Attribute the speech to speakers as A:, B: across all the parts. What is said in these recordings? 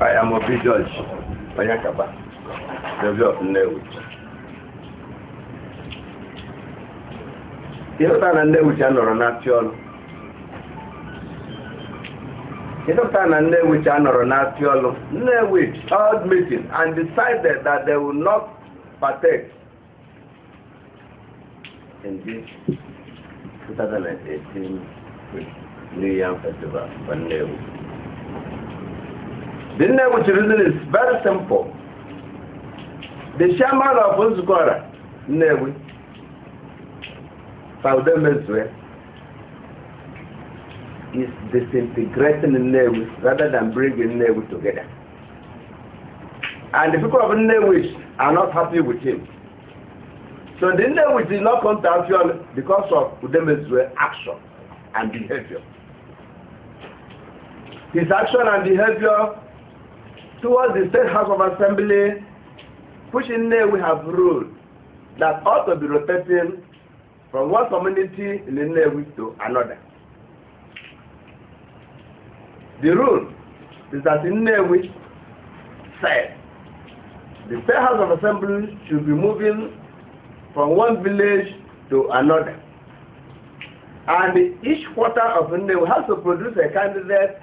A: I am Obi George Onyekaba, Obi of Nnewi. Nzukora Nnewi anọrọ n'Afia-Olu. Nzukora Nnewi anọrọ n'Afia-Olu. Nnewi held meeting and decided that they will not partake in this 2018 New Year Festival for Nnewi. The Nnewi reason is very simple. The chairman of Nzukora Nnewi, Obi Nnewichi, is disintegrating Nnewi rather than bringing Nnewi together. And the people of Nnewi are not happy with him. So the Nnewi did not come to Afia-Olu because of Obi Nnewichi's action and behavior. His action and behavior towards the State House of Assembly, pushing Nnewi have ruled that ought to be rotating from one community in the Nnewi to another. The rule is that in Nnewi said the State House of Assembly should be moving from one village to another. And each quarter of Nnewi has to produce a candidate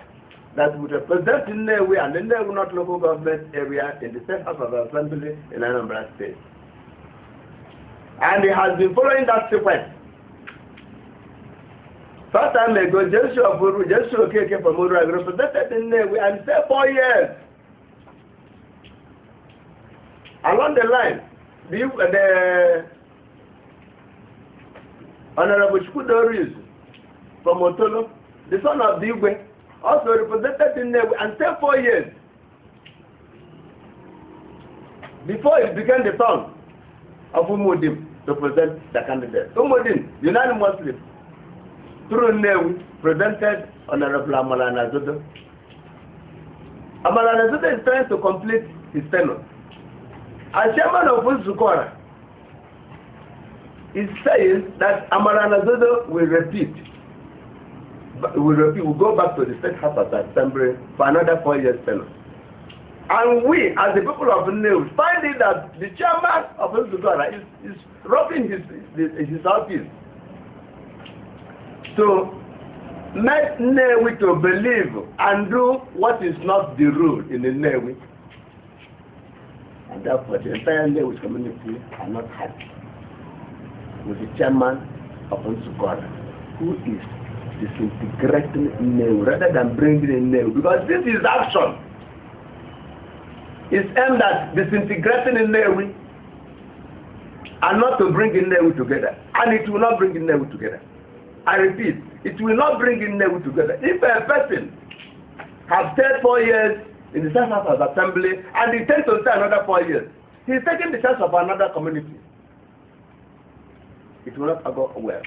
A: that would represent Nnewi and the Nnewi North local government area in the State House of Assembly in Anambra State. And he has been following that sequence. First time ago, Joshua Okeke from Uru represented Nnewi and stayed 4 years. Along the line, the Honorable Chukwudoris from Otolo, the son of Digwe, also represented Nnewi and stayed 4 years before it became the turn of Umudim to present the candidate. Umudim unanimously through Nnewi presented Honorable Anaedoonline. Anaedoonline is trying to complete his tenure. As chairman of Nzukora is saying that Anaedoonline will go back to the State House of Assembly for another 4 years tenure. And we, as the people of Nnewi, find it that the chairman of Nzukora is robbing his office to make Nnewi to believe and do what is not the rule in the Nnewi. And therefore, the entire Nnewi community are not happy with the chairman of Nzukora, who is disintegrating Nnewi rather than bringing in Nnewi, because this is action. It's aimed at disintegrating Nnewi and not to bring Nnewi together. And it will not bring Nnewi together. I repeat, it will not bring Nnewi together. If a person has stayed 4 years in the State House of Assembly and he intends to stay another 4 years, he is taking the chance of another community. It will not go well.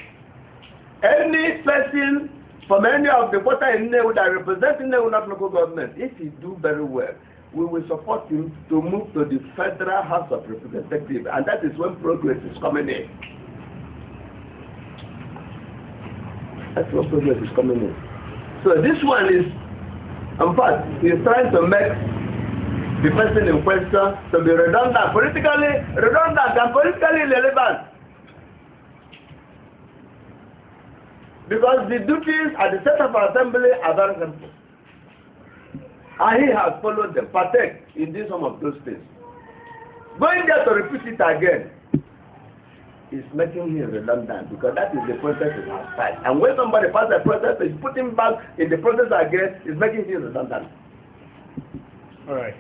A: Any person from any of the quarter in Nnewi that represents Nnewi North local government, if he do very well, we will support him to move to the Federal House of Representatives, and that is when progress is coming in. That's when progress is coming in. So this one is, in fact, he is trying to make the person in question to be redundant, politically redundant and politically irrelevant. Because the duties at the State of Assembly are very simple. And he has followed them, partake in this some of those things. Going there to repeat it again is making him redundant, because that is the process in our side. And when somebody passes the process, is putting back in the process again, is making him redundant.
B: All right.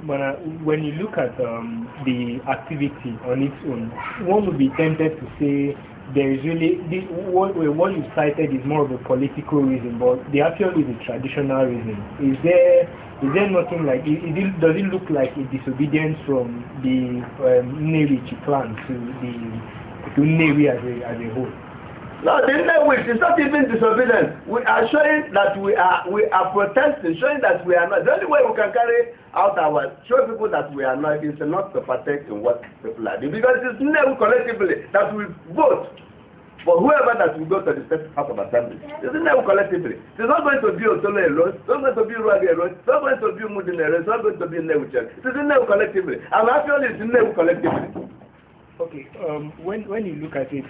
B: But when you look at the activity on its own, one would be tempted to say there is really what you cited is more of a political reason, but the actual is a traditional reason. Is there nothing like does it look like a disobedience from the Nnewichi clan to Nnewi as a whole?
A: No, the Nnewi is not even disobedience. We are showing that we are protesting, showing that we are not. The only way we can carry out show people that we are not is not to partake in what people are doing, because it's Nnewi collectively that we vote for whoever that will go to the State House of Assembly. It's Nnewi collectively. It's not going to be Otolo alone. It's not going to be Ruagi alone. It's not going to be Mudin alone. It's not going to be Nnewichi. It's Nnewi collectively. And actually, it's Nnewi collectively.
B: Okay, when you look at it,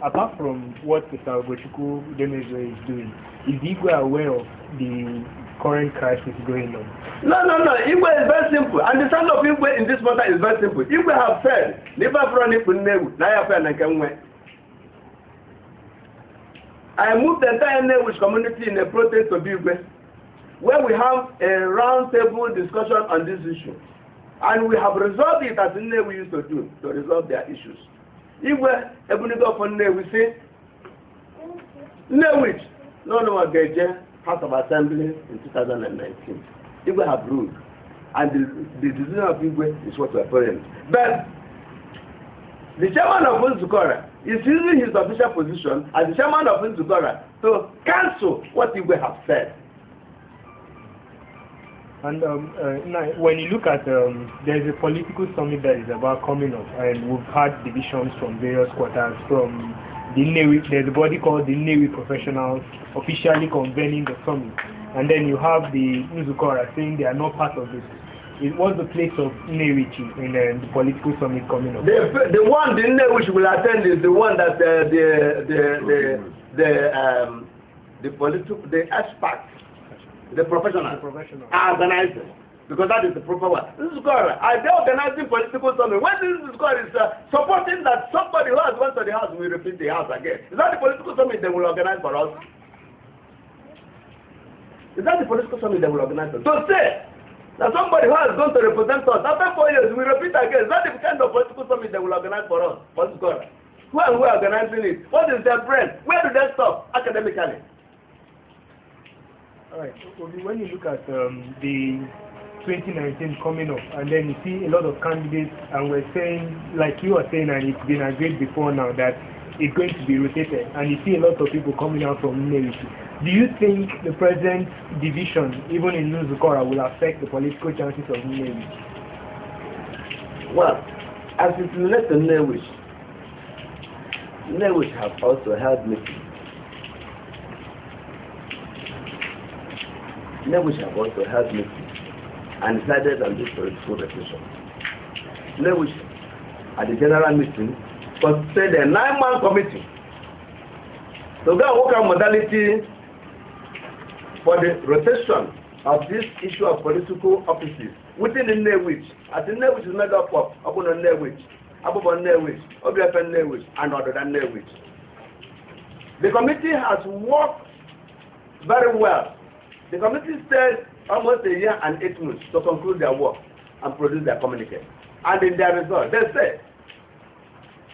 B: apart from what Mr. Obi Nnewichi is doing, is Igwe aware of the current crisis going on?
A: No. Igwe is very simple. And the sound of Igwe in this matter is very simple. Igwe have said, never from Nnewi, I moved the entire Nnewi community in a protest of Igwe, where we have a round table discussion on this issue. And we have resolved it as Nnewi used to do, to resolve their issues. Igwe, Ebunigo for Nnewi, say, Nnewi, no more Geje, House of Assembly in 2019. Igwe have ruled. And the decision of Igwe is what we are following. But the chairman of Nzukora is using his official position as the chairman of Nzukora to cancel what Igwe have said.
B: And now, when you look at, there's a political summit that is about coming up, and we've had divisions from various quarters. From the Nnewi, there's a body called the Nnewi Professionals officially convening the summit, and then you have the Nzukora saying they are not part of this. It was the place of Nnewichi in the political summit coming up.
A: The one the Nnewichi will attend is the one that the experts. The professionals are organizing, because that is the proper one. Nzukora, are they organizing political summit? When this Nzukora is supporting that somebody who has gone to the house will repeat the house again, is that the political summit they will organize for us? Is that the political summit they will organize for us? To say that somebody who has gone to represent us after 4 years will repeat again, is that the kind of political summit they will organize for us? For Nzukora? Who are organizing it? What is their brand? Where do they stop academically?
B: All right. When you look at the 2019 coming up, and then you see a lot of candidates, and we're saying, like you were saying, and it's been agreed before now, that it's going to be rotated, and you see a lot of people coming out from Nnewichi. Do you think the present division, even in Nzukora, will affect the political chances of Nnewichi?
A: Well, as it relates to Nnewichi, Nnewichi have also held meetings. Nnewichi have also held meetings and decided on this political decision. Nnewichi, at the general meeting, constituted a 9-man committee to go and work on modality for the rotation of this issue of political offices within the Nnewichi. As the Nnewichi is made up of Obi Nnewichi, Obi of Nnewichi, and other than Nnewichi. The committee has worked very well. The committee stayed almost a year and 8 months to conclude their work and produce their communique. And in their result, they said,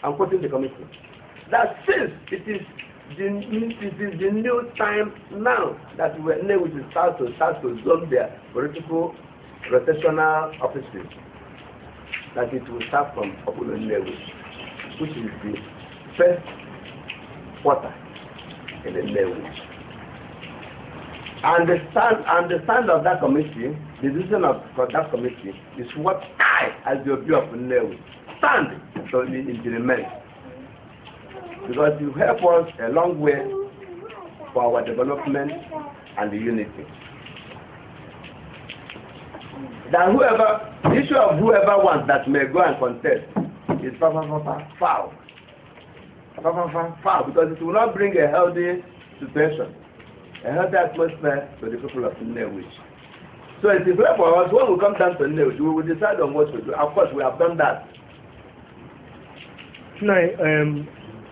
A: I'm quoting the committee, that since it is the new time now that Nnewichi start to zone their political rotational offices, that it will start from Obi Nnewichi, which is the first quarter in the Nnewichi. And the stand of that committee, the decision of that committee is what I, as the Obi of Nnewi, stand to implement. Because you help us a long way for our development and the unity. That the issue of whoever wants that may go and contest is foul. Foul, because it will not bring a healthy situation, a healthy atmosphere to the people of Nnewichi. So it is clear for us, when we come down to Nnewichi, we will decide on what to do. Of course, we have done that.
B: Now,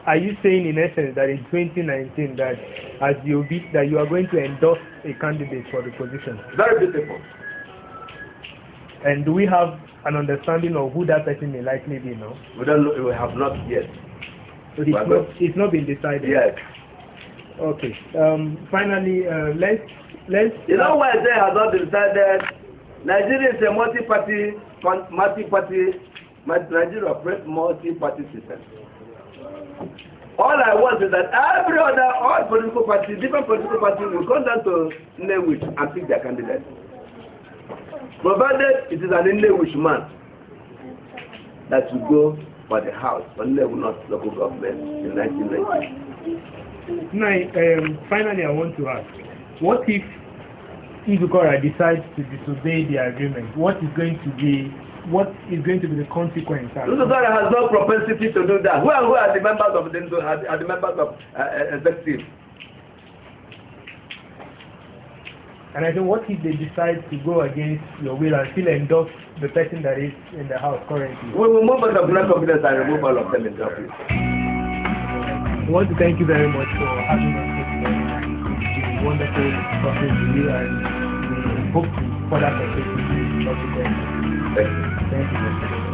B: are you saying in essence that in 2019 that as the Obi, that you are going to endorse a candidate for the position?
A: Very beautiful.
B: And do we have an understanding of who that person may likely be now?
A: We don't know. We have not yet.
B: It's not been decided.
A: Yes.
B: Okay. Finally, let's.
A: You know why they have not decided? Nigeria is a multi-party. Nigeria operates multi-party system. All I want is that all political parties, different political parties, will come down to Nnewichi and pick their candidate. Provided it is an Nnewichi man that will go for the House for Nnewi North local government in 1990.
B: Now, finally, I want to ask, what if Nzukora decides to disobey the agreement? What is going to be the consequence?
A: Nzukora has no propensity to do that. Who are the members of the members of executive?
B: And I said, what if they decide to go against your will and still endorse the person that is in the house currently?
A: We will move on to black confidence and remove all of them in the office.
B: I want to thank you very much for having us today. It's been wonderful talking to you, and we hope to further cooperate with you subsequently.
A: Thank you.
B: Thank you.